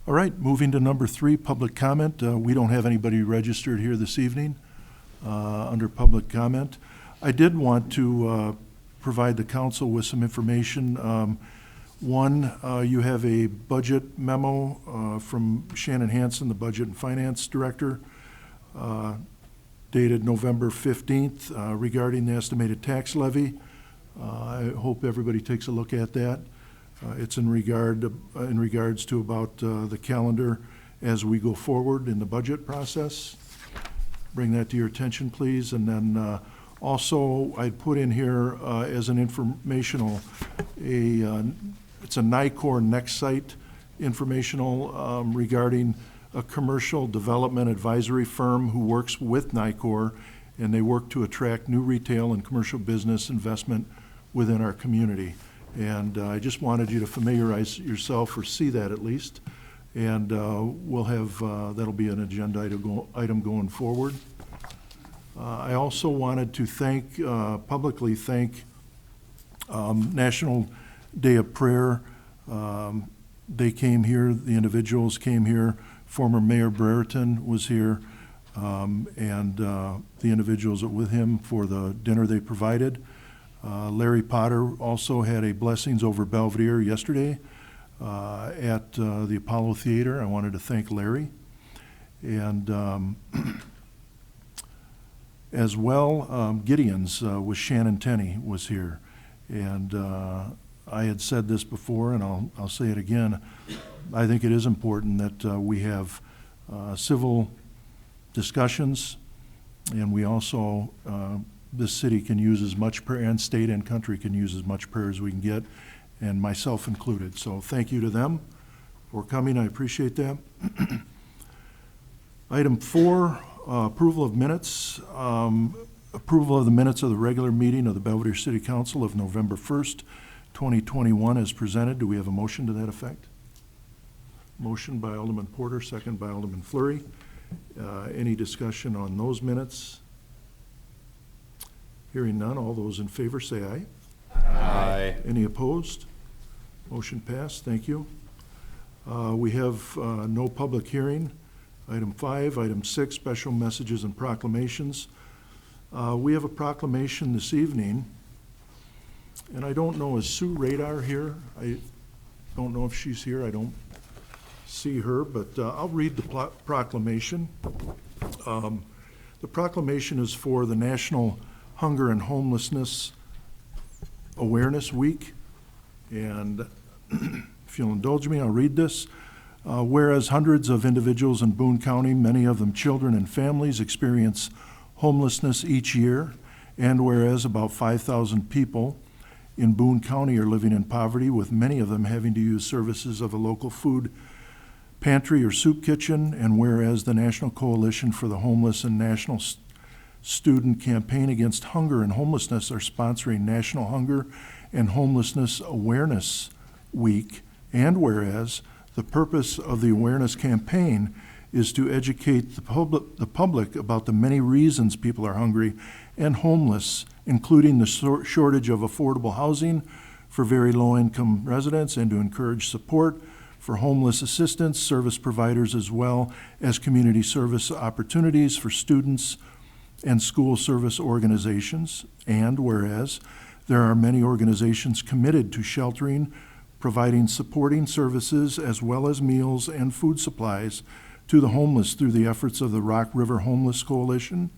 All right, moving to number 3, public comment. We don't have anybody registered here this evening under public comment. I did want to provide the council with some information. One, you have a budget memo from Shannon Hansen, the Budget and Finance Director, dated November 15th regarding the estimated tax levy. I hope everybody takes a look at that. It's in regards to about the calendar as we go forward in the budget process. Bring that to your attention, please. And then also, I'd put in here as an informational, it's a NICOR Next Site informational regarding a commercial development advisory firm who works with NICOR, and they work to attract new retail and commercial business investment within our community. And I just wanted you to familiarize yourself or see that at least. And we'll have, that'll be an agenda item going forward. I also wanted to thank, publicly thank National Day of Prayer. They came here, the individuals came here. Former Mayor Brereton was here, and the individuals with him for the dinner they provided. Larry Potter also had a Blessings Over Belvedere yesterday at the Apollo Theater. I wanted to thank Larry. And as well, Gideon's with Shannon Tenney was here. And I had said this before, and I'll say it again. I think it is important that we have civil discussions, and we also this city can use as much prayer, and state and country can use as much prayer as we can get, and myself included. So thank you to them for coming. I appreciate that. Item 4, approval of minutes. Approval of the minutes of the regular meeting of the Belvedere City Council of November 1st, 2021 as presented. Do we have a motion to that effect? Motion by Alderman Porter, second by Alderman Fleury. Any discussion on those minutes? Hearing none, all those in favor say aye. Aye. Any opposed? Motion passed, thank you. We have no public hearing. Item 5, item 6, special messages and proclamations. We have a proclamation this evening, and I don't know, is Sue Radar here? I don't know if she's here. I don't see her, but I'll read the proclamation. The proclamation is for the National Hunger and Homelessness Awareness Week, and if you'll indulge me, I'll read this. Whereas hundreds of individuals in Boone County, many of them children and families, experience homelessness each year, and whereas about 5,000 people in Boone County are living in poverty, with many of them having to use services of a local food pantry or soup kitchen, and whereas the National Coalition for the Homeless and National Student Campaign Against Hunger and Homelessness are sponsoring National Hunger and Homelessness Awareness Week, and whereas the purpose of the awareness campaign is to educate the public about the many reasons people are hungry and homeless, including the shortage of affordable housing for very low-income residents, and to encourage support for homeless assistance service providers, as well as community service opportunities for students and school service organizations. And whereas there are many organizations committed to sheltering, providing supporting services as well as meals and food supplies to the homeless through the efforts of the Rock River Homeless Coalition.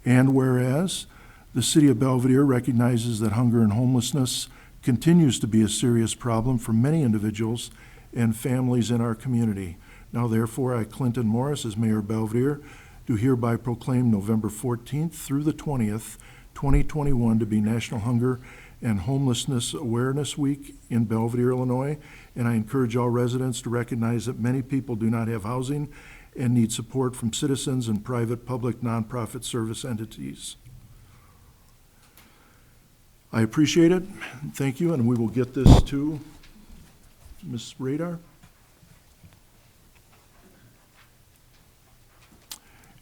And whereas the City of Belvedere recognizes that hunger and homelessness continues to be a serious problem for many individuals and families in our community. Now therefore, I, Clinton Morris, as Mayor of Belvedere, do hereby proclaim November 14th through the 20th, 2021 to be National Hunger and Homelessness Awareness Week in Belvedere, Illinois, and I encourage all residents to recognize that many people do not have housing and need support from citizens and private, public, nonprofit service entities. I appreciate it. Thank you, and we will get this to Ms. Radar.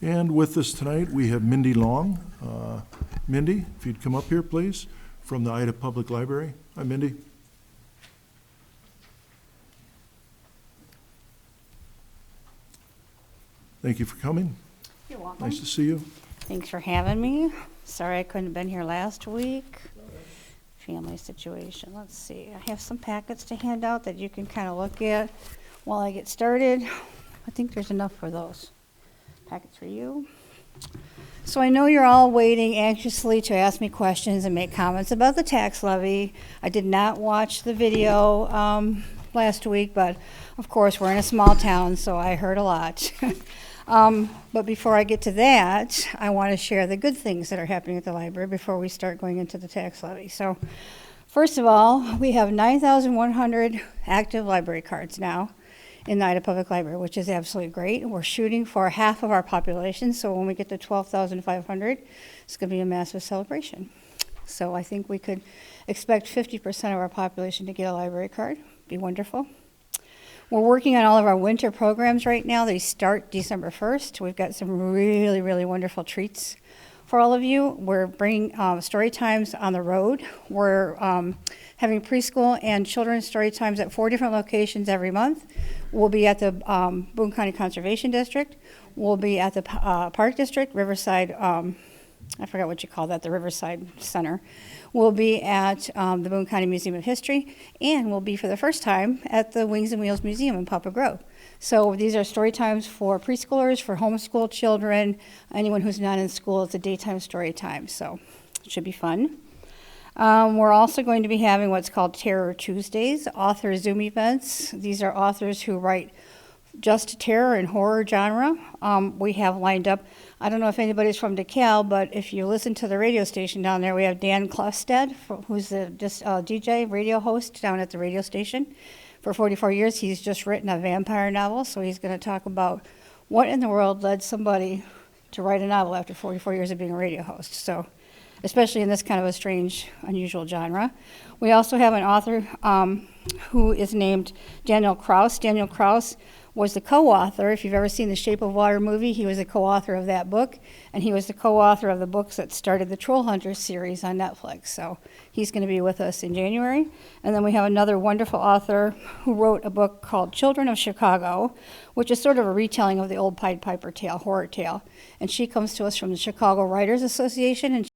And with us tonight, we have Mindy Long. Mindy, if you'd come up here, please, from the Ida Public Library. Hi, Mindy. Thank you for coming. You're welcome. Nice to see you. Thanks for having me. Sorry I couldn't have been here last week. Family situation. Let's see. I have some packets to hand out that you can kind of look at while I get started. I think there's enough for those. Packets for you. So I know you're all waiting anxiously to ask me questions and make comments about the tax levy. I did not watch the video last week, but of course we're in a small town, so I heard a lot. But before I get to that, I want to share the good things that are happening at the library before we start going into the tax levy. So first of all, we have 9,100 active library cards now in the Ida Public Library, which is absolutely great. We're shooting for half of our population, so when we get to 12,500, it's going to be a massive celebration. So I think we could expect 50% of our population to get a library card. Be wonderful. We're working on all of our winter programs right now. They start December 1st. We've got some really, really wonderful treats for all of you. We're bringing story times on the road. We're having preschool and children's story times at 4 different locations every month. We'll be at the Boone County Conservation District. We'll be at the Park District, Riverside, I forgot what you call that, the Riverside Center. We'll be at the Boone County Museum of History, and we'll be for the first time at the Wings and Wheels Museum in Poplar Grove. So these are story times for preschoolers, for homeschool children, anyone who's not in school. It's a daytime story time, so it should be fun. We're also going to be having what's called Terror Tuesdays, author Zoom events. These are authors who write just terror and horror genre. We have lined up, I don't know if anybody's from DeKalb, but if you listen to the radio station down there, we have Dan Klefstedt, who's the DJ, radio host down at the radio station. For 44 years, he's just written a vampire novel, so he's going to talk about what in the world led somebody to write a novel after 44 years of being a radio host. So, especially in this kind of a strange, unusual genre. We also have an author who is named Daniel Kraus. Daniel Kraus was the co-author. If you've ever seen the Shape of Water movie, he was the co-author of that book, and he was the co-author of the books that started the Troll Hunters series on Netflix. So he's going to be with us in January. And then we have another wonderful author who wrote a book called Children of Chicago, which is sort of a retelling of the old Pied Piper tale, horror tale. And she comes to us from the Chicago Writers Association, and